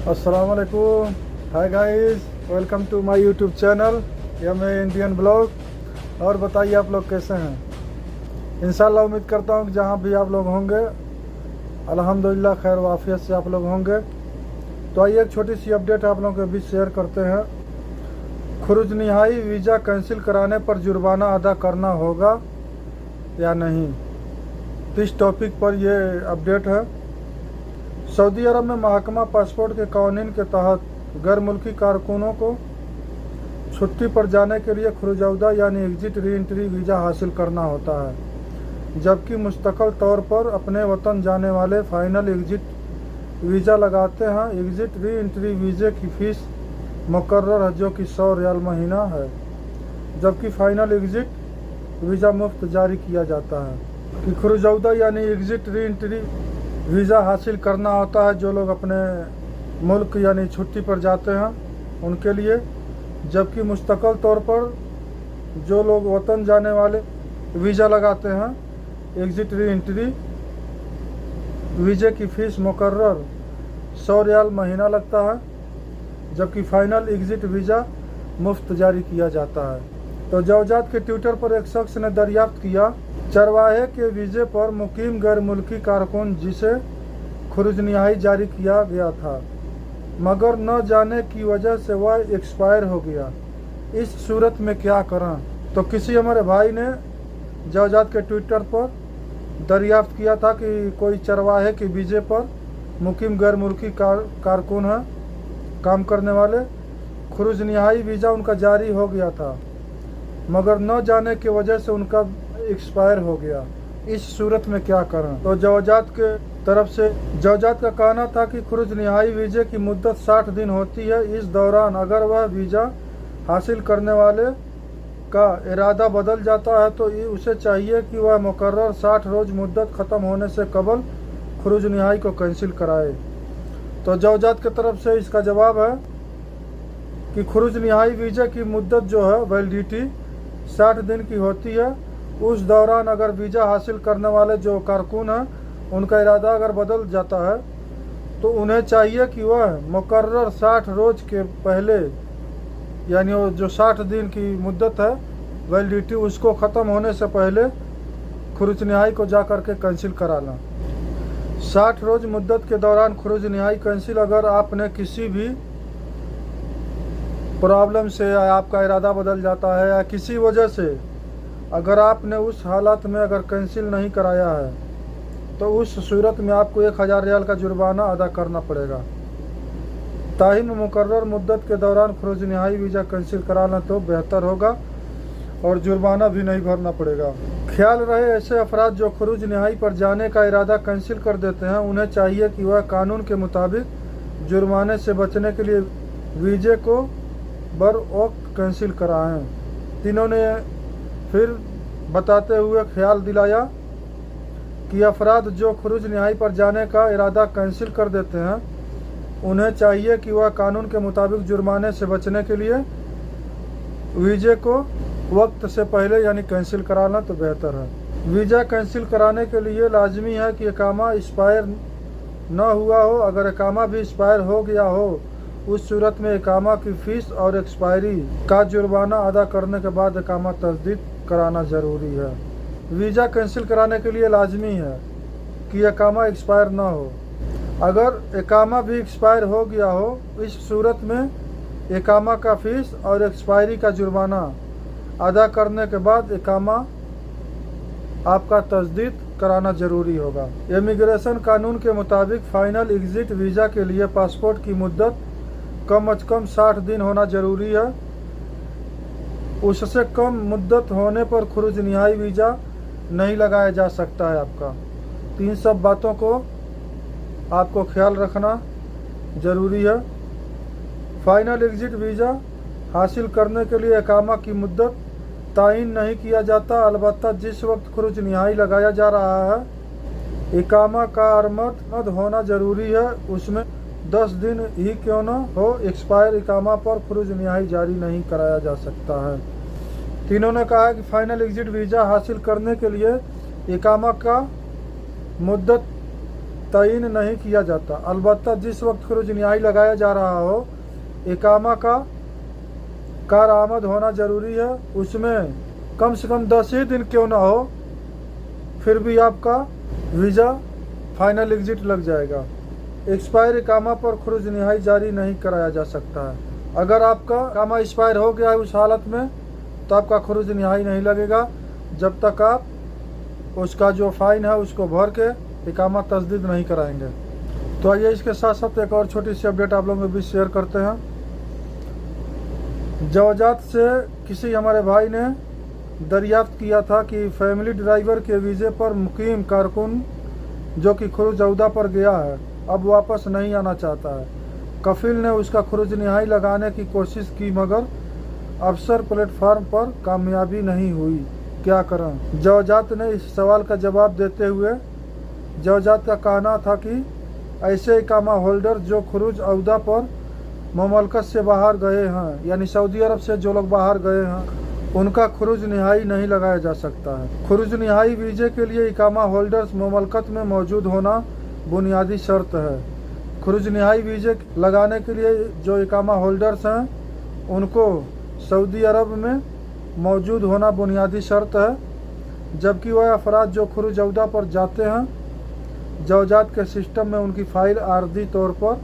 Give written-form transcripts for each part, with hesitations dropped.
अस्सलाम वालेकुम। Hi guys, welcome to my YouTube channel Indian blog. और बताइए आप लोग कैसे हैं। इंशाल्लाह उम्मीद करता हूँ कि जहाँ भी आप लोग होंगे अल्हम्दुलिल्लाह खैर वाफियत से आप लोग होंगे। तो आइए एक छोटी सी अपडेट आप लोगों के बीच शेयर करते हैं। खुरूज निहाई वीज़ा कैंसिल कराने पर जुर्माना अदा करना होगा या नहीं, इस टॉपिक पर ये अपडेट है। सऊदी अरब में महकमा पासपोर्ट के कानून के तहत गैर मुल्की कारकुनों को छुट्टी पर जाने के लिए खुरूजौदा यानी एग्जिट री एंट्री वीज़ा हासिल करना होता है, जबकि मुस्तकिल तौर पर अपने वतन जाने वाले फाइनल एग्जिट वीज़ा लगाते हैं। एग्जिट री एंट्री वीज़े की फ़ीस मुकर्रर है जो कि 100 रियाल महीना है, जबकि फाइनल एग्जिट वीज़ा मुफ्त जारी किया जाता है। कि खुरूजौदा यानी एग्जिट री एंट्री वीज़ा हासिल करना होता है जो लोग अपने मुल्क यानी छुट्टी पर जाते हैं उनके लिए, जबकि मुस्तकिल तौर पर जो लोग वतन जाने वाले वीज़ा लगाते हैं एग्जिट री एंट्री वीज़े की फ़ीस मुकर्रर 100 रियाल महीना लगता है, जबकि फाइनल एग्जिट वीज़ा मुफ्त जारी किया जाता है। तो जवजात के ट्विटर पर एक शख्स ने दरियाफ्त किया, चरवाहे के वीज़े पर मुकीम गैर मुल्की कारकुन जिसे खुरूज निहाई जारी किया गया था मगर न जाने की वजह से वह एक्सपायर हो गया, इस सूरत में क्या करें। तो किसी हमारे भाई ने जवजात के ट्विटर पर दरियाफ्त किया था कि कोई चरवाहे के वीज़े पर मुकीम गैर मुल्की कारकुन है, काम करने वाले, खुरूज निहाई वीज़ा उनका जारी हो गया था मगर न जाने की वजह से उनका एक्सपायर हो गया, इस सूरत में क्या करें। तो जवजात के तरफ से जवजात का कहना था कि खुरूज निहाई वीज़े की मुद्दत 60 दिन होती है। इस दौरान अगर वह वीज़ा हासिल करने वाले का इरादा बदल जाता है तो उसे चाहिए कि वह मुकर्रर 60 रोज़ मुद्दत ख़त्म होने से कबल खुरूज निहाई को कैंसिल कराए। तो जवजात की तरफ से इसका जवाब है कि खुरूज निहाई वीज़े की मुद्दत जो है वैलिडिटी 60 दिन की होती है। उस दौरान अगर वीज़ा हासिल करने वाले जो कारकुन हैं उनका इरादा अगर बदल जाता है तो उन्हें चाहिए कि वह मुकर्रर 60 रोज़ के पहले यानी वो जो 60 दिन की मुद्दत है वैलिडिटी उसको ख़त्म होने से पहले खुरूज निहाई को जा कर के कैंसिल कराना। 60 रोज़ मुद्दत के दौरान खुरूज निहाई कैंसिल अगर आपने किसी भी प्रॉब्लम से आपका इरादा बदल जाता है या किसी वजह से अगर आपने उस हालत में अगर कैंसिल नहीं कराया है तो उस सूरत में आपको 1000 रियाल का जुर्माना अदा करना पड़ेगा। ताहिम मुकर्रर मुद्दत के दौरान खुरूज निहाई वीज़ा कैंसिल कराना तो बेहतर होगा और जुर्माना भी नहीं भरना पड़ेगा। ख्याल रहे ऐसे अफराद जो खुरूज निहाई पर जाने का इरादा कैंसिल कर देते हैं उन्हें चाहिए कि वह कानून के मुताबिक जुर्माने से बचने के लिए वीज़े को बर वक्त कैंसिल कराएँ। तीनों ने फिर बताते हुए ख्याल दिलाया कि अफराद जो खुरूज निहाई पर जाने का इरादा कैंसिल कर देते हैं उन्हें चाहिए कि वह कानून के मुताबिक जुर्माने से बचने के लिए वीज़े को वक्त से पहले यानी कैंसिल कराना तो बेहतर है। वीज़ा कैंसिल कराने के लिए लाजमी है कि इकामा एक्सपायर न हुआ हो। अगर इकामा भी एक्सपायर हो गया हो उस सूरत में इकामा की फ़ीस और एक्सपायरी का जुर्माना अदा करने के बाद इकामा तजदीद कराना ज़रूरी है। वीज़ा कैंसिल कराने के लिए लाजमी है कि इकामा एक्सपायर ना हो। अगर इकामा भी एक्सपायर हो गया हो इस सूरत में इकामा का फ़ीस और एक्सपायरी का जुर्माना अदा करने के बाद इकामा आपका तजदीद कराना ज़रूरी होगा। इमिग्रेशन कानून के मुताबिक फ़ाइनल एग्जिट वीज़ा के लिए पासपोर्ट की मुद्दत कम अज़ कम 60 दिन होना ज़रूरी है। उससे कम मुद्दत होने पर खुरूज निहाई वीज़ा नहीं लगाया जा सकता है आपका। तो इन सब बातों को आपको ख्याल रखना ज़रूरी है। फाइनल एग्जिट वीज़ा हासिल करने के लिए इकामा की मुद्दत तायीन नहीं किया जाता, अलबत्ता जिस वक्त खुरूज निहाई लगाया जा रहा है इकामा का आमद होना ज़रूरी है। उसमें 10 दिन ही क्यों न हो एक्सपायर इकामा पर खुरूज निहाई जारी नहीं कराया जा सकता है। तीनों ने कहा कि फाइनल एग्जिट वीज़ा हासिल करने के लिए इकामा का मुद्दत तयन नहीं किया जाता। अलबत्ता जिस वक्त खरूज न्यायी लगाया जा रहा हो, इकामा का कारआमद होना ज़रूरी है, उसमें कम से कम 10 ही दिन क्यों ना हो, फिर भी आपका वीज़ा फाइनल एग्जिट लग जाएगा। एक्सपायर इकामा पर खरूज न्यायी जारी नहीं कराया जा सकता है। अगर आपका इकामा एक्सपायर हो गया है उस हालत में, तो आपका खरूज न्यायी नहीं लगेगा जब तक आप उसका जो फ़ाइन है उसको भर के इकामा तजदीद नहीं कराएंगे। तो आइए इसके साथ साथ एक और छोटी सी अपडेट आप लोगों के बीच शेयर करते हैं। जवाजात से किसी हमारे भाई ने दरियाफ्त किया था कि फैमिली ड्राइवर के वीज़े पर मुकीम कारकुन जो कि खरूज अहदा पर गया है, अब वापस नहीं आना चाहता है। कफील ने उसका खरूज न्यायी लगाने की कोशिश की, मगर अफसर प्लेटफार्म पर कामयाबी नहीं हुई। क्या करें? जवाजात ने इस सवाल का जवाब देते हुए जवाजात का कहना था कि ऐसे इकामा होल्डर जो खरूज अहदा पर ममलकत से बाहर गए हैं, यानी सऊदी अरब से जो लोग बाहर गए हैं, उनका खरूज न्यायी नहीं लगाया जा सकता है। खरूज न्यायी वीज़े के लिए इकामा होल्डर्स ममलकत में मौजूद होना बुनियादी शर्त है। खरूज न्यायी वीज़े लगाने के लिए जो इकामा होल्डर्स हैं, उनको सऊदी अरब में मौजूद होना बुनियादी शर्त है, जबकि वह अफराद जो खरूज अहदा पर जाते हैं, जवाजात के सिस्टम में उनकी फ़ाइल आर्जी तौर पर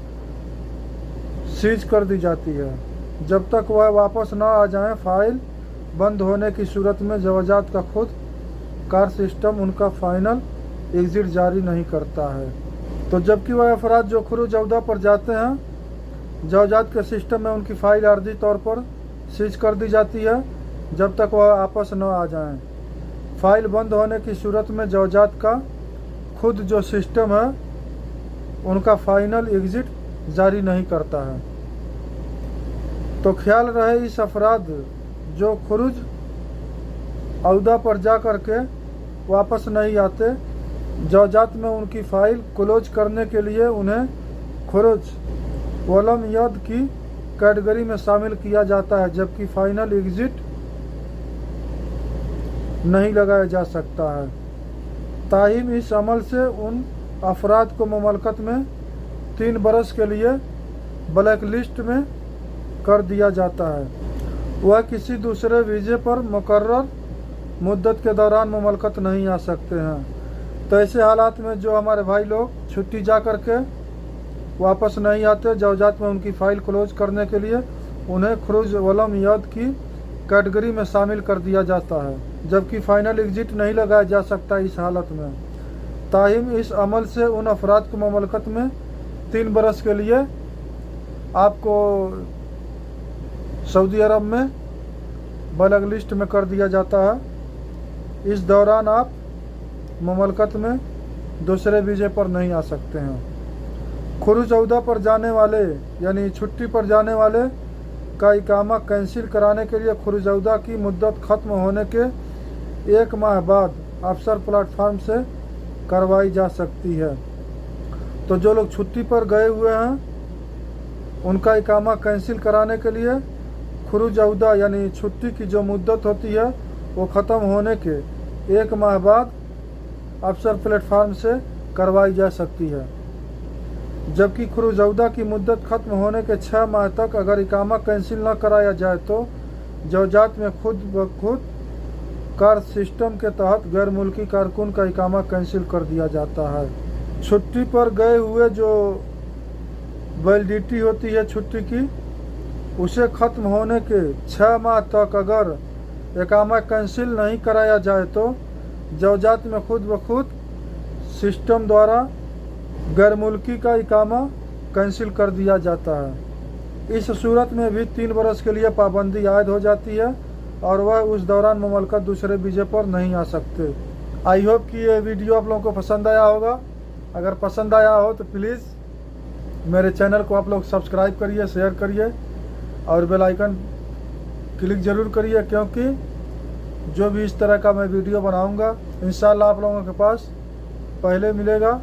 सीज कर दी जाती है। जब तक वह वापस न आ जाएं, फ़ाइल बंद होने की सूरत में जवाजात का खुद कार सिस्टम उनका फाइनल एग्ज़िट जारी नहीं करता है। तो जबकि वह अफराद जो खरूज अहदा पर जाते हैं, जवाजात के सिस्टम में उनकी फ़ाइल आर्जी तौर पर सीज कर दी जाती है जब तक वह वापस न आ जाएं। फ़ाइल बंद होने की सूरत में जवाजात का खुद जो सिस्टम है उनका फाइनल एग्ज़िट जारी नहीं करता है। तो ख्याल रहे, इस अफराद जो खरूज अहदा पर जा कर के वापस नहीं आते, जवाजात में उनकी फ़ाइल क्लोज करने के लिए उन्हें खरूज वलम यद की कैटेगरी में शामिल किया जाता है, जबकि फाइनल एग्ज़िट नहीं लगाया जा सकता है। ताहिम इस अमल से उन अफराद को ममलकत में 3 बरस के लिए ब्लैक लिस्ट में कर दिया जाता है। वह किसी दूसरे वीज़े पर मुकर्रर मुद्दत के दौरान ममलकत नहीं आ सकते हैं। तो ऐसे हालात में जो हमारे भाई लोग छुट्टी जा कर के वापस नहीं आते, जवाजात में उनकी फ़ाइल क्लोज करने के लिए उन्हें खरूज वलम यद की कैटेगरी में शामिल कर दिया जाता है, जबकि फाइनल एग्ज़िट नहीं लगाया जा सकता इस हालत में। ताहिम इस अमल से उन अफराद को ममलकत में 3 बरस के लिए आपको सऊदी अरब में ब्लैक लिस्ट में कर दिया जाता है। इस दौरान आप ममलकत में दूसरे वीज़े पर नहीं आ सकते हैं। खरूज अहदा पर जाने वाले यानी छुट्टी पर जाने वाले का इकामा कैंसिल कराने के लिए खरूज अहदा की मुद्दत ख़त्म होने के 1 माह बाद अफसर प्लेटफार्म से करवाई जा सकती है। तो जो लोग छुट्टी पर गए हुए हैं, उनका इकामा कैंसिल कराने के लिए खरूज अहदा यानी छुट्टी की जो मुद्दत होती है वो ख़त्म होने के 1 माह बाद अफसर प्लेटफार्म से करवाई जा सकती है। जबकि खरूज अहदा की मुद्दत ख़त्म होने के 6 माह तक अगर इकामा कैंसिल न कराया जाए तो जवाजात में खुद ब खुद कार सिस्टम के तहत गैर मुल्की कारकुन का इकामा कैंसिल कर दिया जाता है। छुट्टी पर गए हुए जो वैलिडिटी होती है छुट्टी की, उसे ख़त्म होने के 6 माह तक अगर इकामा कैंसिल नहीं कराया जाए तो जवाजात में खुद ब खुद सिस्टम द्वारा गैर मुल्की का इकामा कैंसिल कर दिया जाता है। इस सूरत में भी 3 बरस के लिए पाबंदी आयद हो जाती है और वह उस दौरान ममलकत दूसरे वीज़े पर नहीं आ सकते। आई होप कि ये वीडियो आप लोगों को पसंद आया होगा। अगर पसंद आया हो तो प्लीज़ मेरे चैनल को आप लोग सब्सक्राइब करिए, शेयर करिए और बेल आइकन क्लिक ज़रूर करिए, क्योंकि जो भी इस तरह का मैं वीडियो बनाऊंगा इंशाल्लाह आप लोगों के पास पहले मिलेगा।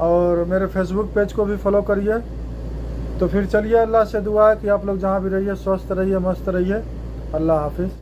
और मेरे फेसबुक पेज को भी फॉलो करिए। तो फिर चलिए, अल्लाह से दुआ है कि आप लोग जहाँ भी रहिए स्वस्थ रहिए, मस्त रहिए। अल्लाह हाफिज़।